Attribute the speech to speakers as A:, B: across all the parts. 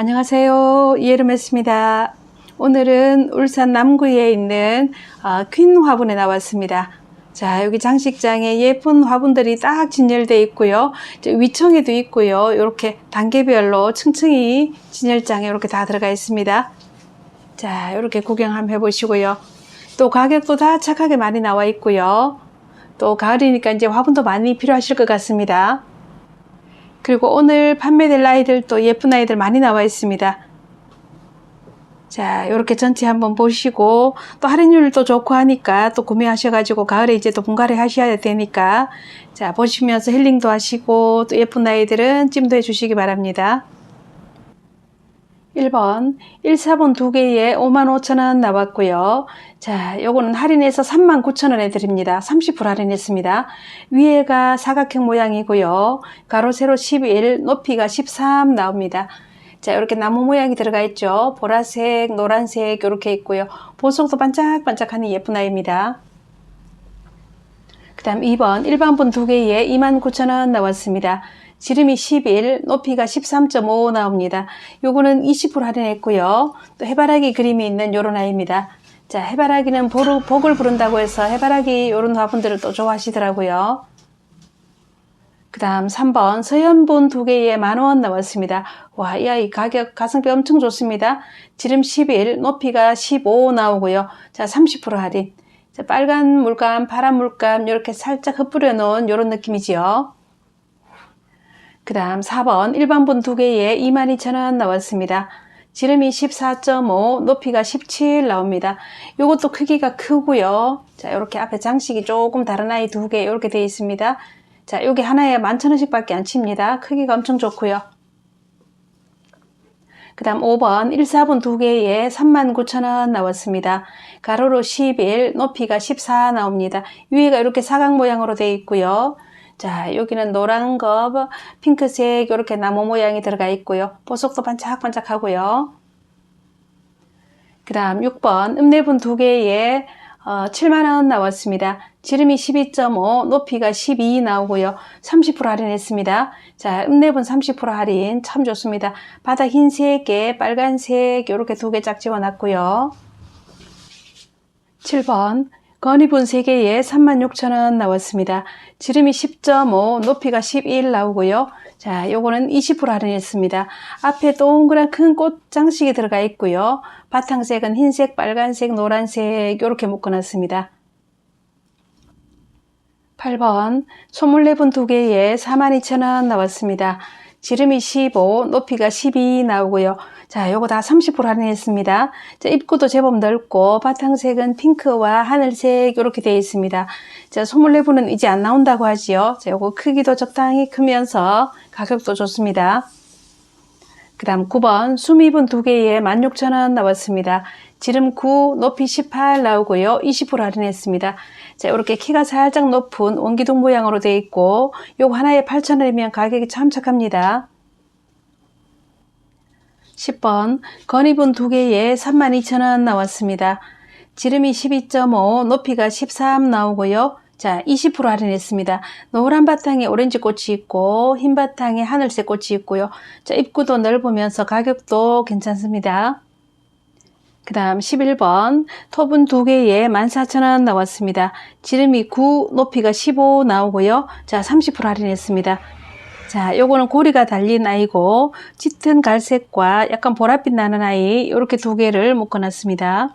A: 안녕하세요. 이예름했습니다. 오늘은 울산 남구에 있는 퀸 화분에 나왔습니다. 자, 여기 장식장에 예쁜 화분들이 딱 진열되어 있고요. 위청에도 있고요. 이렇게 단계별로 층층이 진열장에 이렇게 다 들어가 있습니다. 자, 이렇게 구경 한번 해보시고요. 또 가격도 다 착하게 많이 나와 있고요. 또 가을이니까 이제 화분도 많이 필요하실 것 같습니다. 그리고 오늘 판매될 아이들도 예쁜 아이들 많이 나와 있습니다. 자, 이렇게 전체 한번 보시고 또 할인율도 좋고 하니까 또 구매하셔가지고 가을에 이제 또 분갈이 하셔야 되니까 자, 보시면서 힐링도 하시고 또 예쁜 아이들은 찜도 해주시기 바랍니다. 1번 1사본 2개에 55,000원 나왔고요. 자, 요거는 할인해서 39,000원에 드립니다. 30% 할인했습니다. 위에가 사각형 모양이고요. 가로 세로 11, 높이가 13 나옵니다. 자, 이렇게 나무 모양이 들어가 있죠. 보라색, 노란색 이렇게 있고요. 보석도 반짝반짝하는 예쁜 아이입니다. 그 다음 2번 일반분 2개에 29,000원 나왔습니다. 지름이 11, 높이가 13.5 나옵니다. 요거는 20% 할인했고요. 또 해바라기 그림이 있는 요런 아이입니다. 자, 해바라기는 복을 부른다고 해서 해바라기 요런 화분들을 또 좋아하시더라고요. 그 다음 3번 서연분 2개에 10,000원 나왔습니다. 와, 이 아이 가격 가성비 엄청 좋습니다. 지름 11, 높이가 15 나오고요. 자, 30% 할인. 자, 빨간 물감, 파란 물감 이렇게 살짝 흩뿌려 놓은 요런 느낌이지요. 그 다음 4번 일반분 2개에 22,000원 나왔습니다. 지름이 14.5, 높이가 17 나옵니다. 요것도 크기가 크고요. 자, 이렇게 앞에 장식이 조금 다른 아이 2개 이렇게 되어 있습니다. 자, 요게 하나에 11,000원씩 밖에 안 칩니다. 크기가 엄청 좋고요. 그 다음 5번 1사분 2개에 39,000원 나왔습니다. 가로로 11, 높이가 14 나옵니다. 위에가 이렇게 사각 모양으로 되어 있고요. 자, 여기는 노란 거, 핑크색 이렇게 나무 모양이 들어가 있고요. 보석도 반짝반짝하고요. 그 다음 6번 읍내분 2개에 70,000원 나왔습니다. 지름이 12.5, 높이가 12 나오고요. 30% 할인했습니다. 자, 읍내분 30% 할인 참 좋습니다. 바닥 흰색에 빨간색 이렇게 2개 짝 집어놨고요. 7번 건이분 3개에 36,000원 나왔습니다. 지름이 10.5, 높이가 11 나오고요. 자, 요거는 20% 할인했습니다. 앞에 동그란 큰 꽃 장식이 들어가 있고요. 바탕색은 흰색, 빨간색, 노란색 이렇게 묶어놨습니다. 8번 소물래분 2개에 42,000원 나왔습니다. 지름이 15, 높이가 12 나오고요. 자, 요거 다 30% 할인했습니다. 자, 입구도 제법 넓고 바탕색은 핑크와 하늘색 이렇게 되어 있습니다. 자, 소물래분은 이제 안 나온다고 하지요. 자, 요거 크기도 적당히 크면서 가격도 좋습니다. 그 다음 9번 수미분 2개에 16,000원 나왔습니다. 지름 9, 높이 18 나오고요. 20% 할인했습니다. 자, 이렇게 키가 살짝 높은 원기둥 모양으로 되어 있고 요거 하나에 8,000원이면 가격이 참 착합니다. 10번 건이분 2개에 32,000원 나왔습니다. 지름이 12.5, 높이가 13 나오고요. 자, 20% 할인했습니다. 노란 바탕에 오렌지 꽃이 있고 흰 바탕에 하늘색 꽃이 있고요. 자, 입구도 넓으면서 가격도 괜찮습니다. 그 다음 11번 톱은 2개에 14,000원 나왔습니다. 지름이 9, 높이가 15 나오고요. 자, 30% 할인했습니다. 자, 요거는 고리가 달린 아이고 짙은 갈색과 약간 보랏빛 나는 아이 이렇게 2개를 묶어놨습니다.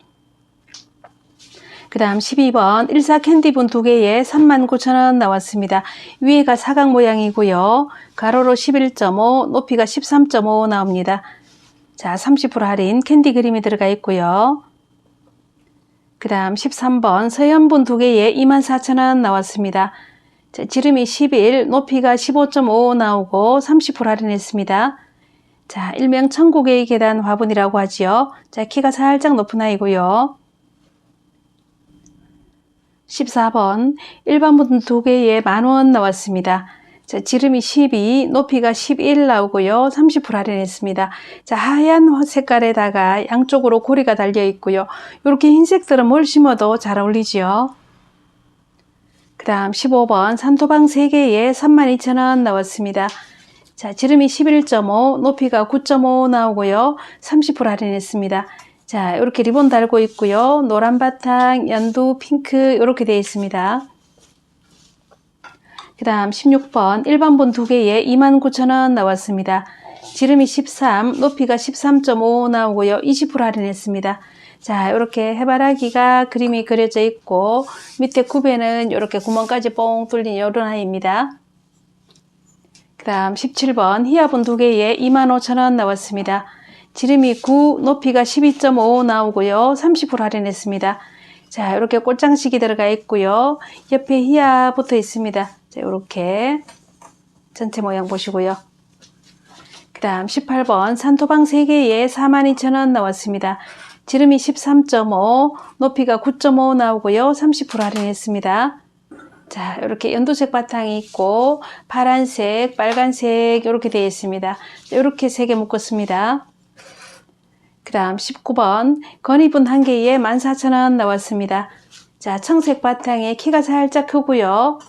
A: 그 다음 12번 14 캔디분 2개에 39,000원 나왔습니다. 위에가 사각 모양이고요. 가로로 11.5, 높이가 13.5 나옵니다. 자, 30% 할인 캔디 그림이 들어가 있고요. 그 다음 13번 서연분 2개에 24,000원 나왔습니다. 자, 지름이 11, 높이가 15.5 나오고 30% 할인했습니다. 자, 일명 천국의 계단 화분이라고 하지요. 자, 키가 살짝 높은 아이고요. 14번 일반분 2개에 10,000원 나왔습니다. 자, 지름이 12, 높이가 11 나오고요. 30% 할인했습니다. 자, 하얀 색깔에다가 양쪽으로 고리가 달려 있고요. 이렇게 흰색들은 뭘 심어도 잘 어울리지요. 그 다음 15번 산토방 3개에 32,000원 나왔습니다. 자, 지름이 11.5, 높이가 9.5 나오고요. 30% 할인했습니다. 자, 이렇게 리본 달고 있고요. 노란 바탕, 연두, 핑크 이렇게 되어 있습니다. 그 다음 16번 일반본 2개에 29,000원 나왔습니다. 지름이 13, 높이가 13.5 나오고요. 20% 할인했습니다. 자, 이렇게 해바라기가 그림이 그려져 있고 밑에 굽에는 이렇게 구멍까지 뻥 뚫린 이런 아이입니다. 그 다음 17번 히아본 2개에 25,000원 나왔습니다. 지름이 9, 높이가 12.5 나오고요. 30% 할인했습니다. 자, 이렇게 꽃장식이 들어가 있고요. 옆에 히야 붙어 있습니다. 자, 이렇게 전체 모양 보시고요. 그 다음 18번 산토방 3개에 42,000원 나왔습니다. 지름이 13.5, 높이가 9.5 나오고요. 30% 할인했습니다. 자, 이렇게 연두색 바탕이 있고 파란색, 빨간색 이렇게 되어 있습니다. 이렇게 3개 묶었습니다. 그 다음 19번 건이분 1개에 14,000원 나왔습니다. 자, 청색 바탕에 키가 살짝 크고요.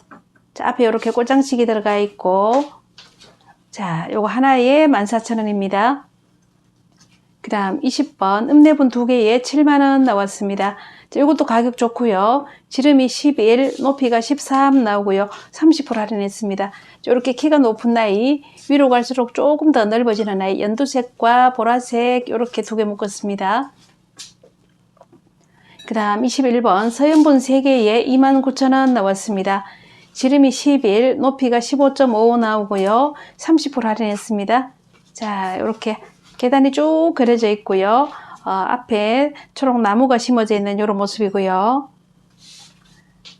A: 자, 앞에 이렇게 꽃장식이 들어가 있고 자, 요거 하나에 14,000원입니다. 그 다음 20번 읍내분 2개에 70,000원 나왔습니다. 자, 이것도 가격 좋고요. 지름이 11, 높이가 13 나오고요. 30% 할인했습니다. 이렇게 키가 높은 나이, 위로 갈수록 조금 더 넓어지는 나이, 연두색과 보라색 이렇게 2개 묶었습니다. 그 다음 21번 서연분 3개에 29,000원 나왔습니다. 지름이 11, 높이가 15.5 나오고요. 30% 할인했습니다. 자, 이렇게 계단이 쭉 그려져 있고요. 앞에 초록 나무가 심어져 있는 이런 모습이고요.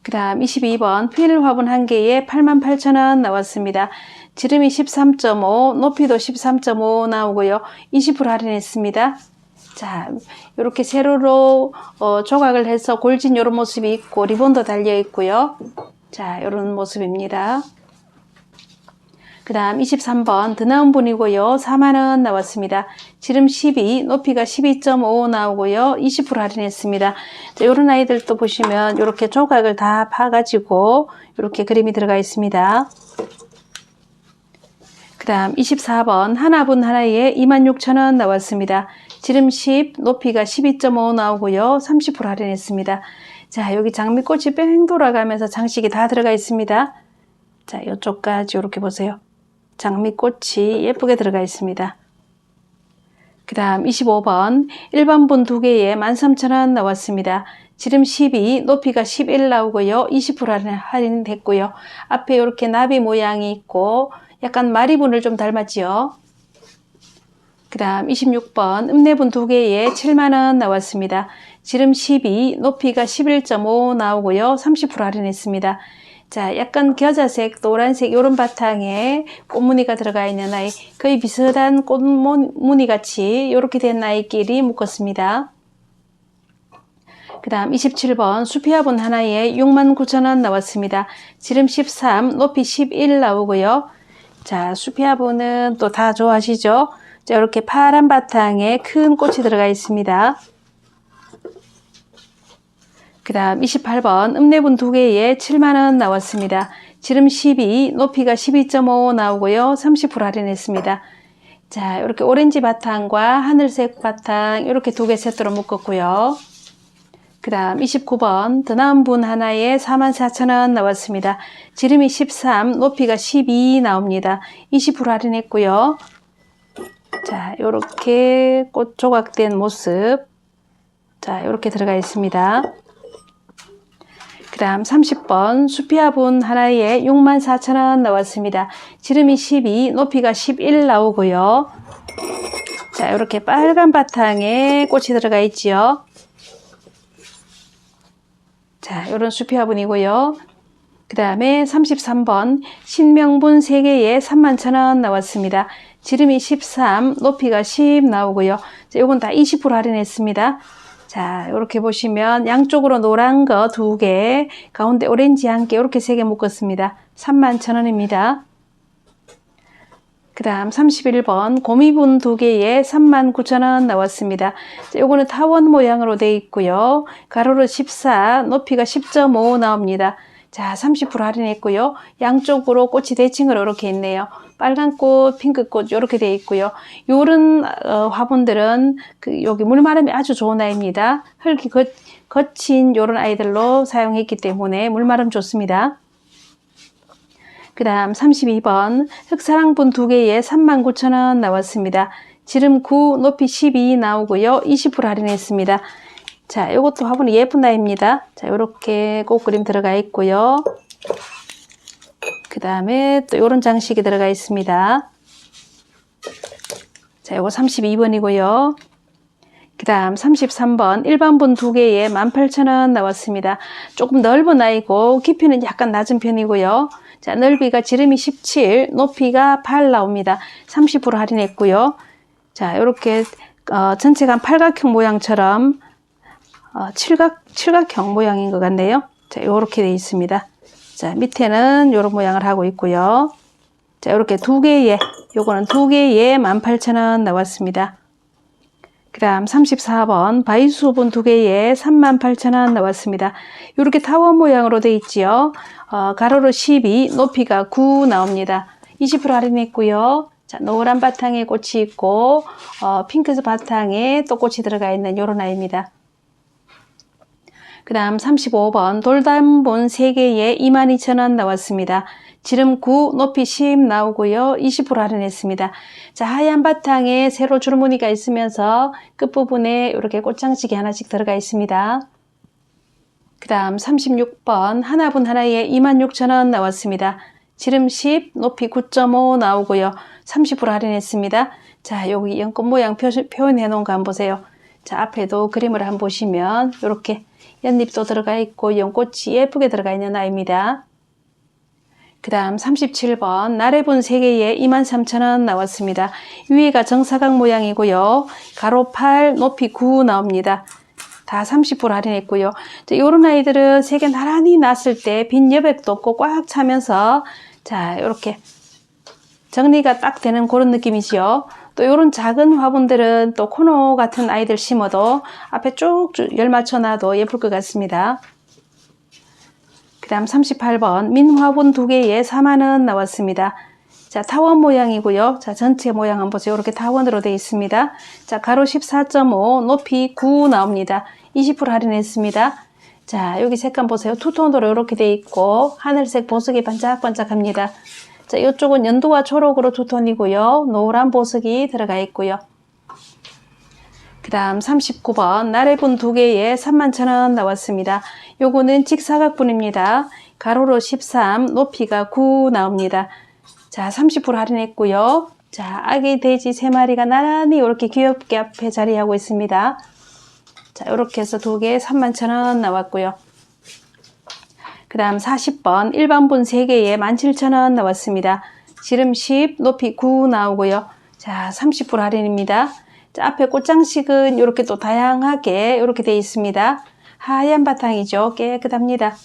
A: 그 다음 22번 휠 화분 1개에 88,000원 나왔습니다. 지름이 13.5, 높이도 13.5 나오고요. 20% 할인했습니다. 자, 이렇게 세로로 조각을 해서 골진 이런 모습이 있고 리본도 달려 있고요. 자, 이런 모습입니다. 그 다음 23번 더 나은 분이고요. 40,000원 나왔습니다. 지름 12, 높이가 12.5 나오고요. 20% 할인했습니다. 자, 이런 아이들도 보시면 이렇게 조각을 다 파가지고 이렇게 그림이 들어가 있습니다. 그 다음 24번 하나분 하나에 26,000원 나왔습니다. 지름 10, 높이가 12.5 나오고요. 30% 할인했습니다. 자, 여기 장미꽃이 뺑 돌아가면서 장식이 다 들어가 있습니다. 자, 이쪽까지 이렇게 보세요. 장미꽃이 예쁘게 들어가 있습니다. 그 다음 25번 일반분 2개에 13,000원 나왔습니다. 지름 12, 높이가 11 나오고요. 20% 할인됐고요. 앞에 이렇게 나비 모양이 있고 약간 마리분을 좀 닮았지요. 그 다음 26번 읍내분 2개에 70,000원 나왔습니다. 지름 12, 높이가 11.5 나오고요. 30% 할인했습니다. 자, 약간 겨자색, 노란색 이런 바탕에 꽃무늬가 들어가 있는 아이, 거의 비슷한 꽃무늬 같이 이렇게 된 아이끼리 묶었습니다. 그 다음 27번 수피화분 하나에 69,000원 나왔습니다. 지름 13, 높이 11 나오고요. 자, 수피화분은 또 다 좋아하시죠? 자, 이렇게 파란 바탕에 큰 꽃이 들어가 있습니다. 그 다음 28번 읍내분 2개에 70,000원 나왔습니다. 지름 12, 높이가 12.5 나오고요. 30% 할인했습니다. 자, 이렇게 오렌지 바탕과 하늘색 바탕 이렇게 2개 세트로 묶었고요. 그 다음 29번 더 나은 분 하나에 44,000원 나왔습니다. 지름이 13, 높이가 12 나옵니다. 20% 할인했고요. 자, 이렇게 꽃 조각된 모습. 자, 이렇게 들어가 있습니다. 그 다음 30번 수피화분 하나에 64,000원 나왔습니다. 지름이 12, 높이가 11 나오고요. 자, 이렇게 빨간 바탕에 꽃이 들어가 있지요. 자, 이런 수피화분이고요. 그 다음에 33번 신명분 3개에 31,000원 나왔습니다. 지름이 13, 높이가 10 나오고요. 자, 요건 다 20% 할인했습니다. 자, 이렇게 보시면 양쪽으로 노란 거 2개, 가운데 오렌지 1개 이렇게 3개 묶었습니다. 31,000원입니다. 그 다음 31번 고미분 2개에 39,000원 나왔습니다. 자, 요거는 타원 모양으로 되어 있고요. 가로로 14, 높이가 10.5 나옵니다. 자, 30% 할인했고요. 양쪽으로 꽃이 대칭으로 이렇게 있네요. 빨간 꽃, 핑크 꽃 이렇게 되어 있고요. 요런 화분들은 여기 물마름이 아주 좋은 아이입니다. 흙이 거친 요런 아이들로 사용했기 때문에 물마름 좋습니다. 그 다음 32번 흑사랑분 2개에 39,000원 나왔습니다. 지름 9, 높이 12 나오고요. 20% 할인했습니다. 자, 요것도 화분이 예쁜 아이입니다. 자, 요렇게 꽃그림 들어가 있고요. 그 다음에 또 요런 장식이 들어가 있습니다. 자, 요거 32번이고요. 그 다음 33번 일반분 2개에 18,000원 나왔습니다. 조금 넓은 아이고 깊이는 약간 낮은 편이고요. 자, 넓이가 지름이 17, 높이가 8 나옵니다. 30% 할인했고요. 자, 요렇게 전체가 한 팔각형 모양처럼 칠각형 모양인 것 같네요. 자, 요렇게 되어 있습니다. 자, 밑에는 요런 모양을 하고 있고요. 자, 요렇게 2개에, 요거는 2개에 18,000원 나왔습니다. 그 다음 34번 바이수분 2개에 38,000원 나왔습니다. 요렇게 타워 모양으로 되어 있지요. 가로로 12, 높이가 9 나옵니다. 20% 할인했고요. 자, 노란 바탕에 꽃이 있고 핑크색 바탕에 또 꽃이 들어가 있는 요런 아이입니다. 그 다음 35번 돌담분 3개에 22,000원 나왔습니다. 지름 9, 높이 10 나오고요. 20% 할인했습니다. 자, 하얀 바탕에 세로 줄무늬가 있으면서 끝부분에 이렇게 꽃장식이 하나씩 들어가 있습니다. 그 다음 36번 하나분 하나에 26,000원 나왔습니다. 지름 10, 높이 9.5 나오고요. 30% 할인했습니다. 자, 여기 연꽃 모양 표현해 놓은 거 한번 보세요. 자, 앞에도 그림을 한번 보시면 이렇게 연잎도 들어가 있고 연꽃이 예쁘게 들어가 있는 아이입니다. 그 다음 37번 나래분 3개에 23,000원 나왔습니다. 위에가 정사각 모양이고요. 가로 8, 높이 9 나옵니다. 다 30% 할인했고요. 이런 아이들은 3개 나란히 놨을 때 빈 여백도 없고 꽉 차면서 자, 이렇게 정리가 딱 되는 그런 느낌이지요. 또 이런 작은 화분들은 또 코너 같은 아이들 심어도 앞에 쭉쭉 열 맞춰 놔도 예쁠 것 같습니다. 그 다음 38번 민화분 2개에 4만원 나왔습니다. 자, 타원 모양이고요. 자, 전체 모양 한번 보세요. 이렇게 타원으로 되어 있습니다. 자, 가로 14.5, 높이 9 나옵니다. 20% 할인했습니다. 자, 여기 색감 보세요. 투톤으로 이렇게 되어 있고 하늘색 보석이 반짝반짝합니다. 자, 이쪽은 연두와 초록으로 투톤이고요. 노란 보석이 들어가 있고요. 그 다음 39번 나래분 2개에 31,000원 나왔습니다. 요거는 직사각분입니다. 가로로 13, 높이가 9 나옵니다. 자, 30% 할인했고요. 자, 아기 돼지 3마리가 나란히 이렇게 귀엽게 앞에 자리하고 있습니다. 자, 이렇게 해서 2개에 31,000원 나왔고요. 그 다음 40번 일반분 3개에 17,000원 나왔습니다. 지름 10, 높이 9 나오고요. 자, 30% 할인입니다. 자, 앞에 꽃장식은 이렇게 또 다양하게 이렇게 되어 있습니다. 하얀 바탕이죠. 깨끗합니다.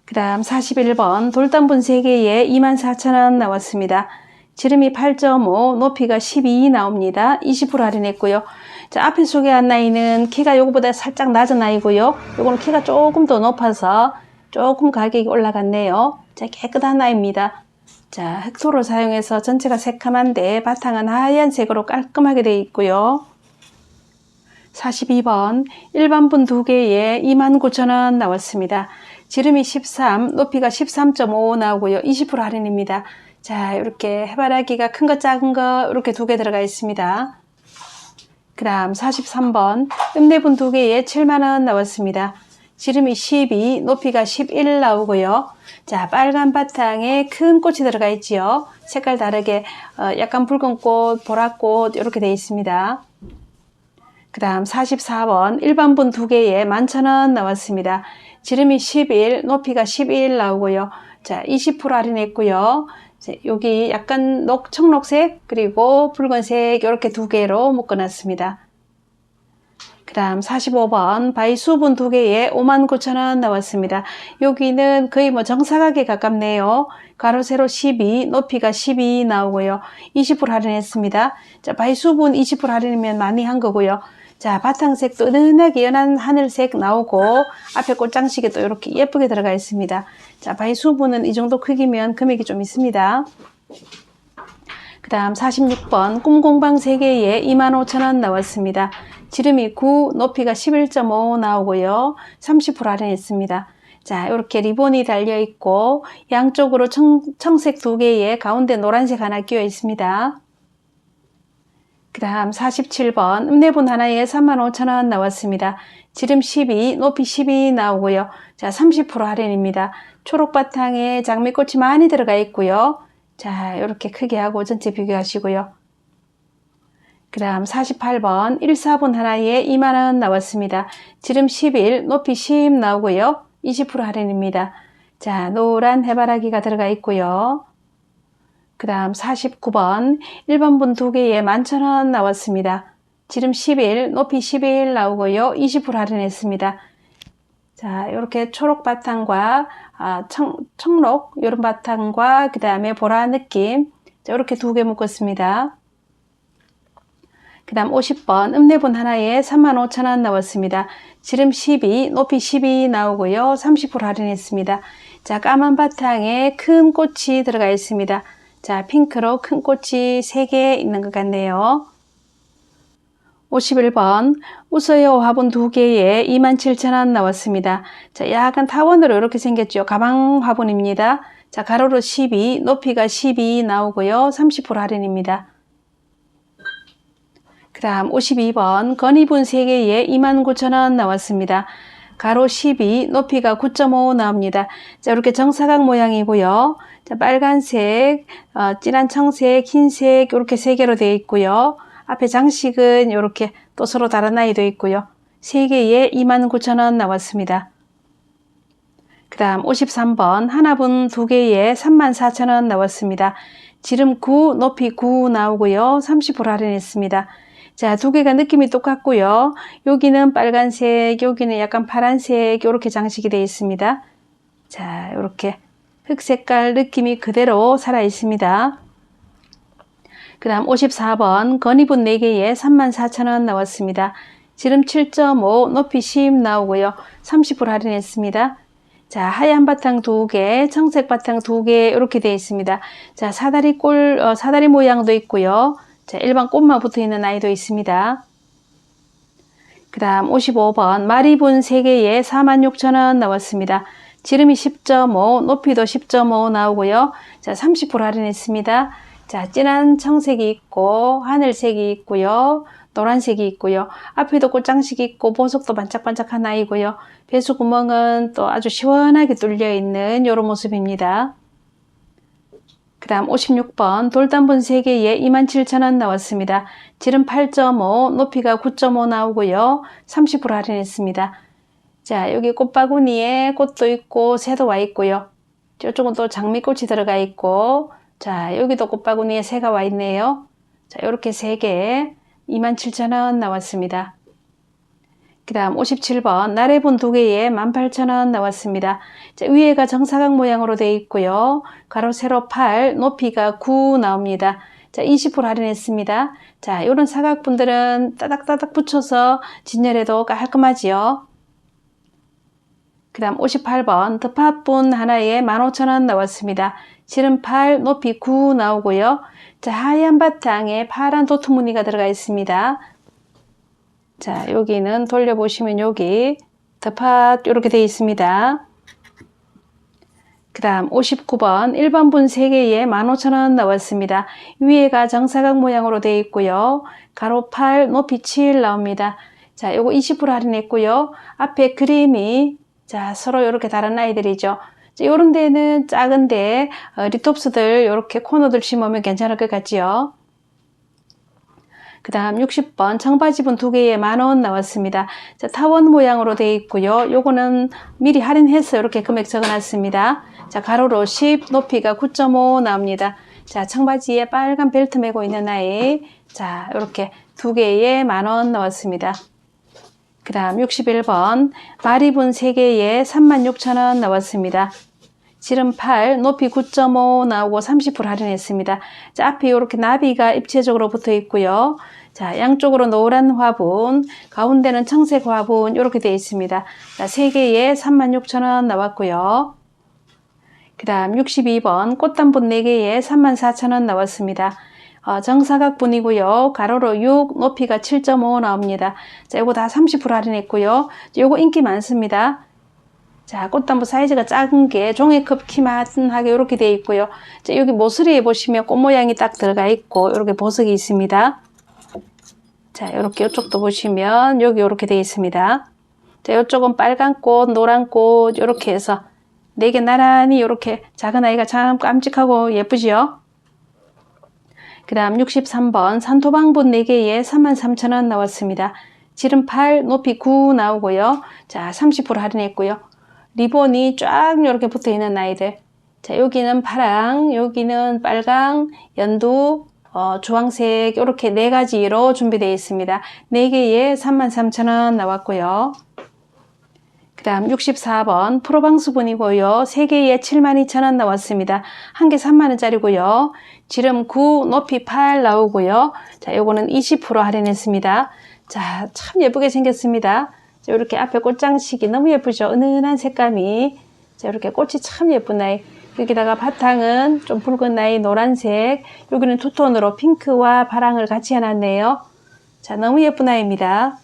A: 그 다음 41번 돌담분 3개에 24,000원 나왔습니다. 지름이 8.5, 높이가 12 나옵니다. 20% 할인했고요. 자, 앞에 소개한 아이는 키가 요거보다 살짝 낮은 아이고요. 요거는 키가 조금 더 높아서 조금 가격이 올라갔네요. 자, 깨끗한 아이입니다. 자, 흑토를 사용해서 전체가 새카만데 바탕은 하얀색으로 깔끔하게 되어 있고요. 42번 일반분 2개에 29,000원 나왔습니다. 지름이 13, 높이가 13.5 나오고요. 20% 할인입니다. 자, 이렇게 해바라기가 큰 거 작은 거 이렇게 2개 들어가 있습니다. 그 다음 43번 읍내분 2개에 7만원 나왔습니다. 지름이 12, 높이가 11 나오고요. 자, 빨간 바탕에 큰 꽃이 들어가 있지요. 색깔 다르게 약간 붉은 꽃, 보랏꽃 이렇게 되어 있습니다. 그 다음 44번 일반분 2개에 11,000원 나왔습니다. 지름이 11, 높이가 11 나오고요. 자, 20% 할인했고요. 자, 여기 약간 청록색 그리고 붉은색 이렇게 2개로 묶어놨습니다. 그 다음 45번 바이수분 2개에 59,000원 나왔습니다. 여기는 거의 뭐 정사각에 가깝네요. 가로 세로 12, 높이가 12 나오고요. 20% 할인했습니다. 자, 바이수분 20% 할인이면 많이 한 거고요. 자, 바탕색도 은은하게 연한 하늘색 나오고 앞에 꽃장식이 또 이렇게 예쁘게 들어가 있습니다. 자, 바이수분은 이 정도 크기면 금액이 좀 있습니다. 그 다음 46번 꿈공방 3개에 25,000원 나왔습니다. 지름이 9, 높이가 11.5 나오고요. 30% 할인했습니다. 자, 이렇게 리본이 달려 있고 양쪽으로 청색 2개에 가운데 노란색 하나 끼어 있습니다. 그 다음 47번 읍내분 하나에 35,000원 나왔습니다. 지름 12, 높이 12 나오고요. 자, 30% 할인입니다. 초록 바탕에 장미꽃이 많이 들어가 있고요. 자, 이렇게 크게 하고 전체 비교하시고요. 그 다음 48번 1사분 하나에 2만원 나왔습니다. 지름 11, 높이 10 나오고요. 20% 할인입니다. 자, 노란 해바라기가 들어가 있고요. 그 다음 49번 1번분 2개에 11,000원 나왔습니다. 지름 11, 높이 11 나오고요. 20% 할인했습니다. 자, 이렇게 초록 바탕과 청록 이런 바탕과 그 다음에 보라 느낌 자, 이렇게 2개 묶었습니다. 그 다음 50번 읍내분 하나에 35,000원 나왔습니다. 지름 12, 높이 12 나오고요. 30% 할인했습니다. 자, 까만 바탕에 큰 꽃이 들어가 있습니다. 자, 핑크로 큰 꽃이 3개 있는 것 같네요. 51번 웃어요 화분 2개에 27,000원 나왔습니다. 자, 약간 타원으로 이렇게 생겼죠. 가방 화분입니다. 자, 가로로 12, 높이가 12 나오고요. 30% 할인입니다. 그 다음 52번 건이분 3개에 29,000원 나왔습니다. 가로 12, 높이가 9.5 나옵니다. 자, 이렇게 정사각 모양이고요. 자, 빨간색, 진한 청색, 흰색 이렇게 3개로 되어 있고요. 앞에 장식은 이렇게 또 서로 다른 나이도 있고요. 3개에 29,000원 나왔습니다. 그 다음 53번 하나분 2개에 34,000원 나왔습니다. 지름 9, 높이 9 나오고요. 30% 할인했습니다. 자, 2개가 느낌이 똑같고요. 여기는 빨간색, 여기는 약간 파란색 이렇게 장식이 되어 있습니다. 자, 이렇게 흑색깔 느낌이 그대로 살아 있습니다. 그 다음 54번 건이분 4개에 34,000원 나왔습니다. 지름 7.5, 높이 10 나오고요. 30% 할인했습니다. 자, 하얀 바탕 2개, 청색 바탕 2개 이렇게 되어 있습니다. 자, 사다리 모양도 있고요. 자, 일반 꽃만 붙어 있는 아이도 있습니다. 그 다음 55번 마리분 3개에 46,000원 나왔습니다. 지름이 10.5, 높이도 10.5 나오고요. 자, 30% 할인했습니다. 자, 진한 청색이 있고 하늘색이 있고요. 노란색이 있고요. 앞에도 꽃장식이 있고 보석도 반짝반짝한 아이고요. 배수구멍은 또 아주 시원하게 뚫려 있는 이런 모습입니다. 그 다음 56번 돌담분 3개에 27,000원 나왔습니다. 지름 8.5, 높이가 9.5 나오고요. 30% 할인했습니다. 자, 여기 꽃바구니에 꽃도 있고 새도 와 있고요. 저쪽은 또 장미꽃이 들어가 있고 자, 여기도 꽃바구니에 새가 와 있네요. 자, 이렇게 3개 27,000원 나왔습니다. 그 다음 57번 나래분 2개에 18,000원 나왔습니다. 자, 위에가 정사각 모양으로 되어 있고요. 가로 세로 8, 높이가 9 나옵니다. 자, 20% 할인했습니다. 자, 이런 사각분들은 따닥따닥 붙여서 진열해도 깔끔하지요. 그 다음 58번 덮밥분 하나에 15,000원 나왔습니다. 지름 8, 높이 9 나오고요. 자, 하얀 바탕에 파란 도트 무늬가 들어가 있습니다. 자, 여기는 돌려보시면 여기 덮밥 이렇게 되어 있습니다. 그 다음 59번 1번분 3개에 15,000원 나왔습니다. 위에가 정사각 모양으로 되어 있고요. 가로 8, 높이 7 나옵니다. 자, 요거 20% 할인했고요. 앞에 그림이 자, 서로 이렇게 다른 아이들이죠. 이런 데는 작은데 리톱스들 이렇게 코너들 심으면 괜찮을 것 같지요. 그 다음 60번 청바지분 2개에 10,000원 나왔습니다. 자, 타원 모양으로 되어 있고요. 요거는 미리 할인해서 이렇게 금액 적어놨습니다. 자, 가로로 10, 높이가 9.5 나옵니다. 자, 청바지에 빨간 벨트 매고 있는 아이. 자, 이렇게 2개에 10,000원 나왔습니다. 그 다음 61번 마리분 3개에 36,000원 나왔습니다. 지름 8, 높이 9.5 나오고 30% 할인했습니다. 자, 앞에 이렇게 나비가 입체적으로 붙어 있고요. 자, 양쪽으로 노란 화분, 가운데는 청색 화분 이렇게 되어 있습니다. 자, 3개에 36,000원 나왔고요. 그 다음 62번 꽃단분 4개에 34,000원 나왔습니다. 정사각분이고요. 가로로 6, 높이가 7.5 나옵니다. 자, 요거 다 30% 할인했고요. 요거 인기 많습니다. 자, 꽃단부 사이즈가 작은 게 종이컵 키만하게 이렇게 되어 있고요. 자, 여기 모서리에 보시면 꽃 모양이 딱 들어가 있고 이렇게 보석이 있습니다. 자, 이렇게 이쪽도 보시면 여기 이렇게 되어 있습니다. 자, 이쪽은 빨간 꽃, 노란 꽃 이렇게 해서 4개 나란히 이렇게 작은 아이가 참 깜찍하고 예쁘지요? 그 다음 63번 산토방분 4개에 33,000원 나왔습니다. 지름 8, 높이 9 나오고요. 자, 30% 할인했고요. 리본이 쫙 이렇게 붙어 있는 아이들. 자, 여기는 파랑, 여기는 빨강, 연두, 주황색 이렇게 4가지로 준비되어 있습니다. 4개에 33,000원 나왔고요. 그 다음 64번 프로방수분이고요. 3개에 72,000원 나왔습니다. 한 개 3만원짜리고요. 지름 9, 높이 8 나오고요. 자, 요거는 20% 할인했습니다. 자, 참 예쁘게 생겼습니다. 자, 이렇게 앞에 꽃장식이 너무 예쁘죠? 은은한 색감이. 자, 이렇게 꽃이 참 예쁜 아이. 여기다가 바탕은 좀 붉은 아이 노란색. 여기는 투톤으로 핑크와 파랑을 같이 해놨네요. 자, 너무 예쁜 아이입니다.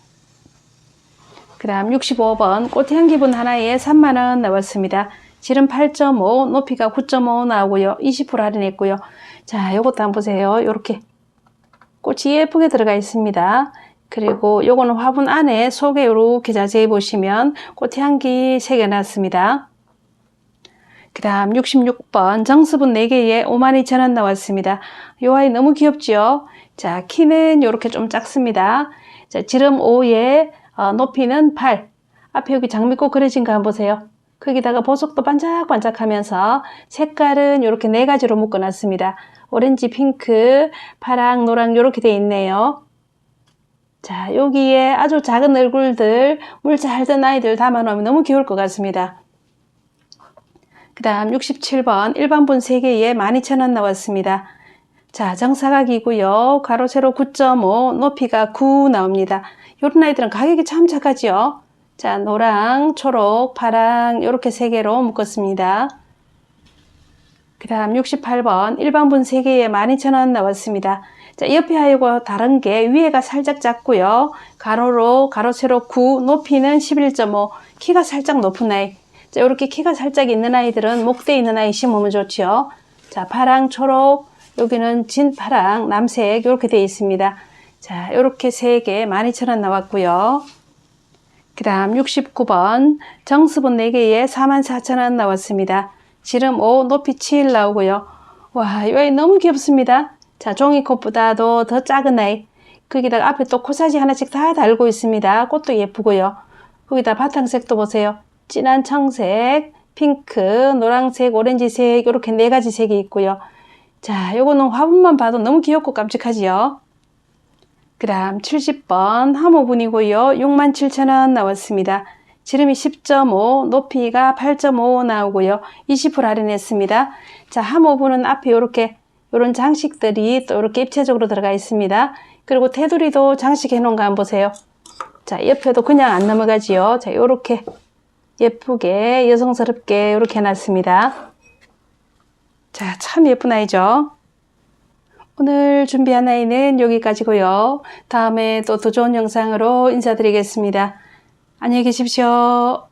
A: 그 다음 65번 꽃향기분 하나에 3만원 나왔습니다. 지름 8.5, 높이가 9.5 나오고요. 20% 할인했고요. 자, 요것도 한번 보세요. 요렇게 꽃이 예쁘게 들어가 있습니다. 그리고 요거는 화분 안에 속에 요렇게 자세히 보시면 꽃향기 새겨놨습니다. 그 다음 66번 정수분 4개에 52,000원 나왔습니다. 요 아이 너무 귀엽죠? 자, 키는 요렇게 좀 작습니다. 자, 지름 5에 높이는 8. 앞에 여기 장미꽃 그려진 거 한번 보세요. 거기다가 보석도 반짝반짝하면서 색깔은 이렇게 4가지로 묶어놨습니다. 오렌지, 핑크, 파랑, 노랑 이렇게 되어 있네요. 자, 여기에 아주 작은 얼굴들, 물 잘 든 아이들 담아놓으면 너무 귀여울 것 같습니다. 그 다음 67번 일반분 3개에 12,000원 나왔습니다. 자, 정사각이고요. 가로 세로 9.5, 높이가 9 나옵니다. 이런 아이들은 가격이 참 착하지요. 자, 노랑, 초록, 파랑 이렇게 3개로 묶었습니다. 그 다음 68번 일반분 3개에 12,000원 나왔습니다. 자, 옆에 하고 다른 게 위에가 살짝 작고요. 가로로 가로 세로 9, 높이는 11.5, 키가 살짝 높은 아이. 자, 이렇게 키가 살짝 있는 아이들은 목대 있는 아이 심으면 좋죠. 자, 파랑, 초록, 여기는 진파랑, 남색 이렇게 되어 있습니다. 자, 이렇게 3개 12,000원 나왔고요. 그 다음 69번 정수분 4개에 44,000원 나왔습니다. 지름 5, 높이 7 나오고요. 와, 이 아이 너무 귀엽습니다. 자, 종이꽃보다도 더 작은 아이. 거기다가 앞에 또 코사지 하나씩 다 달고 있습니다. 꽃도 예쁘고요. 거기다 바탕색도 보세요. 진한 청색, 핑크, 노란색, 오렌지색 이렇게 4가지 색이 있고요. 자, 요거는 화분만 봐도 너무 귀엽고 깜찍하지요. 그 다음 70번 하모분이고요. 67,000원 나왔습니다. 지름이 10.5, 높이가 8.5 나오고요. 20% 할인했습니다. 자, 하모분은 앞에 이렇게 이런 장식들이 또 이렇게 입체적으로 들어가 있습니다. 그리고 테두리도 장식해 놓은 거 한번 보세요. 자, 옆에도 그냥 안 넘어가지요. 자, 이렇게 예쁘게 여성스럽게 이렇게 해놨습니다. 자, 참 예쁜 아이죠. 오늘 준비한 아이는 여기까지고요. 다음에 또 더 좋은 영상으로 인사드리겠습니다. 안녕히 계십시오.